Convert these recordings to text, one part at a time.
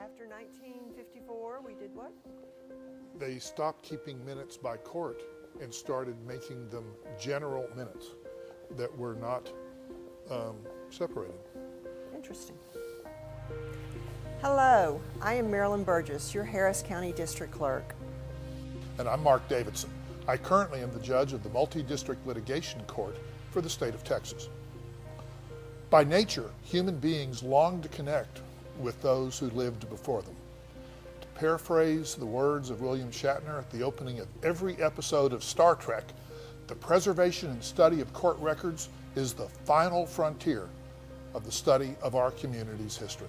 After 1954, we did what? They stopped keeping minutes by court and started making them general minutes that were not separated. Interesting. Hello, I am Marilyn Burgess, your Harris County District Clerk. And I'm Mark Davidson. I currently am the judge of the Multi-District Litigation Court for the state of Texas. By nature, human beings long to connect with those who lived before them. To paraphrase the words of William Shatner at the opening of every episode of Star Trek, the preservation and study of court records is the final frontier of the study of our community's history.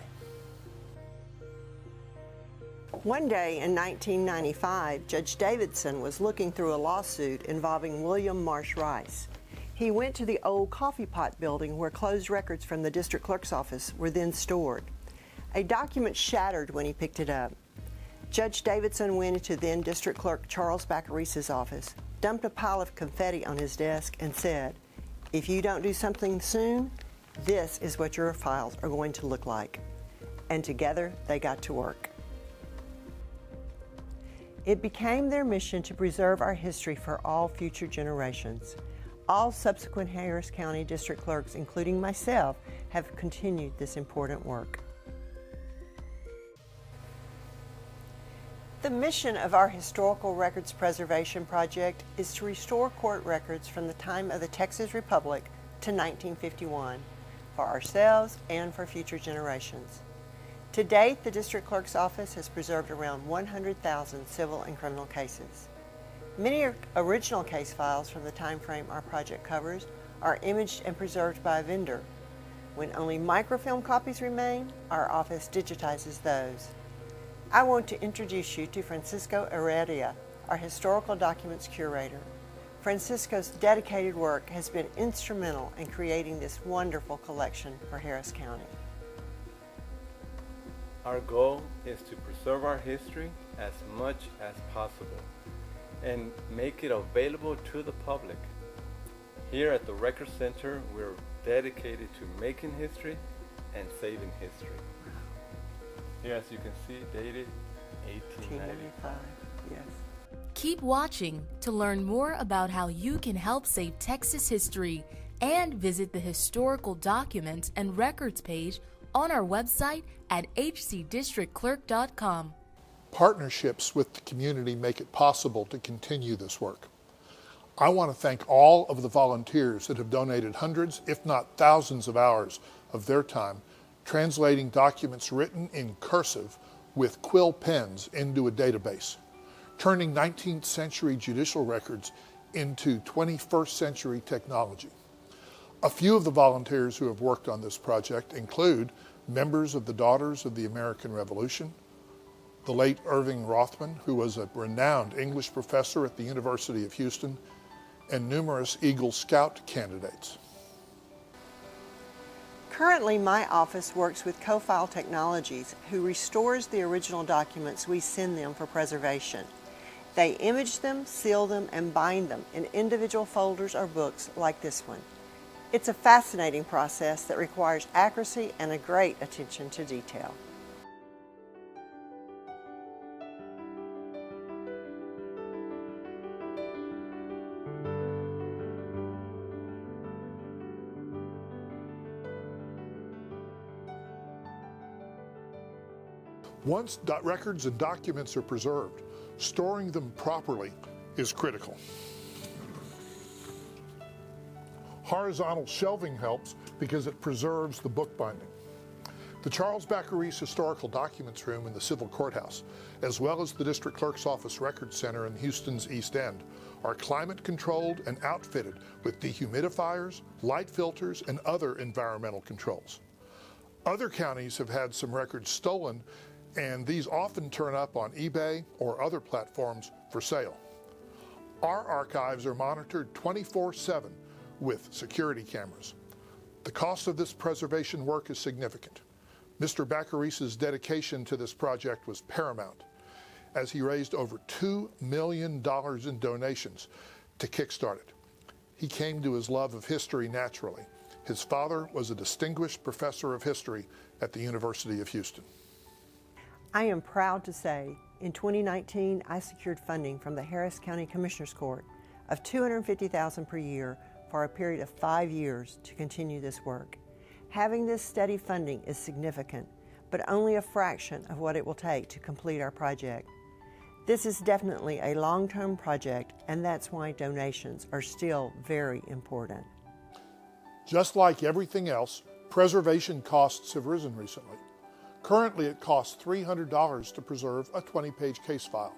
One day in 1995, Judge Davidson was looking through a lawsuit involving William Marsh Rice. He went to the old coffee pot building where closed records from the district clerk's office were then stored. A document shattered when he picked it up. Judge Davidson went into then District Clerk Charles Bacarisse's office, dumped a pile of confetti on his desk, and said, "If you don't do something soon, this is what your files are going to look like." And together they got to work. It became their mission to preserve our history for all future generations. All subsequent Harris County District Clerks, including myself, have continued this important work. The mission of our Historical Records Preservation Project is to restore court records from the time of the Texas Republic to 1951 for ourselves and for future generations. To date, the District Clerk's Office has preserved around 100,000 civil and criminal cases. Many original case files from the time frame our project covers are imaged and preserved by a vendor. When only microfilm copies remain, our office digitizes those. I want to introduce you to Francisco Heredia, our Historical Documents Curator. Francisco's dedicated work has been instrumental in creating this wonderful collection for Harris County. Our goal is to preserve our history as much as possible and make it available to the public. Here at the Record Center, we're dedicated to making history and saving history. Here, as you can see, dated 1895. Yes. Keep watching to learn more about how you can help save Texas history and visit the Historical Documents and Records page on our website at hcdistrictclerk.com. Partnerships with the community make it possible to continue this work. I want to thank all of the volunteers that have donated hundreds, if not thousands of hours of their time translating documents written in cursive with quill pens into a database, turning 19th century judicial records into 21st century technology. A few of the volunteers who have worked on this project include members of the Daughters of the American Revolution, the late Irving Rothman, who was a renowned English professor at the University of Houston, and numerous Eagle Scout candidates. Currently, my office works with CoFile Technologies, who restores the original documents we send them for preservation. They image them, seal them, and bind them in individual folders or books like this one. It's a fascinating process that requires accuracy and a great attention to detail. Once records and documents are preserved, storing them properly is critical. Horizontal shelving helps because it preserves the book binding. The Charles Bacarisse Historical Documents Room in the Civil Courthouse, as well as the District Clerk's Office Record Center in Houston's East End, are climate controlled and outfitted with dehumidifiers, light filters, and other environmental controls. Other counties have had some records stolen, and these often turn up on eBay or other platforms for sale. Our archives are monitored 24/7 with security cameras. The cost of this preservation work is significant. Mr. Bacarisse's dedication to this project was paramount, as he raised over $2 million in donations to kickstart it. He came to his love of history naturally. His father was a distinguished professor of history at the University of Houston. I am proud to say, in 2019, I secured funding from the Harris County Commissioners Court of $250,000 per year for a period of 5 years to continue this work. Having this steady funding is significant, but only a fraction of what it will take to complete our project. This is definitely a long-term project, and that's why donations are still very important. Just like everything else, preservation costs have risen recently. Currently, it costs $300 to preserve a 20-page case file,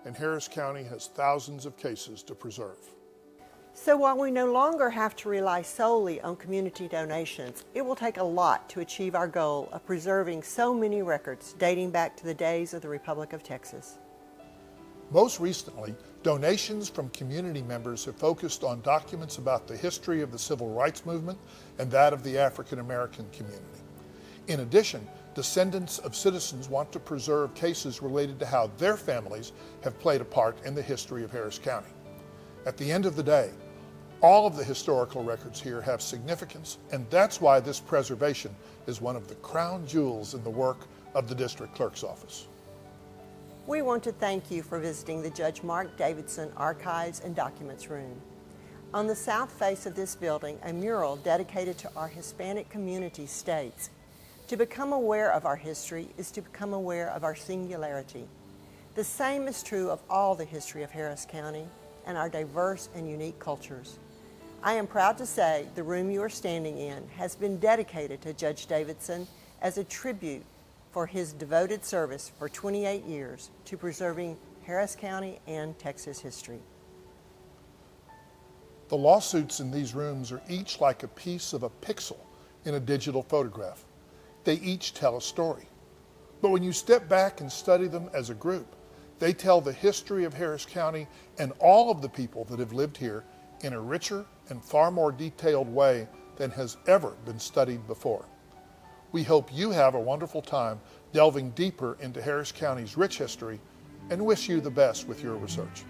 and Harris County has thousands of cases to preserve. So while we no longer have to rely solely on community donations, it will take a lot to achieve our goal of preserving so many records dating back to the days of the Republic of Texas. Most recently, donations from community members have focused on documents about the history of the Civil Rights Movement and that of the African American community. In addition, descendants of citizens want to preserve cases related to how their families have played a part in the history of Harris County. At the end of the day, all of the historical records here have significance, and that's why this preservation is one of the crown jewels in the work of the District Clerk's Office. We want to thank you for visiting the Judge Mark Davidson Archives and Documents Room. On the south face of this building, a mural dedicated to our Hispanic community states, "To become aware of our history is to become aware of our singularity." The same is true of all the history of Harris County and our diverse and unique cultures. I am proud to say the room you are standing in has been dedicated to Judge Davidson as a tribute for his devoted service for 28 years to preserving Harris County and Texas history. The lawsuits in these rooms are each like a piece of a pixel in a digital photograph. They each tell a story. But when you step back and study them as a group, they tell the history of Harris County and all of the people that have lived here in a richer and far more detailed way than has ever been studied before. We hope you have a wonderful time delving deeper into Harris County's rich history and wish you the best with your research.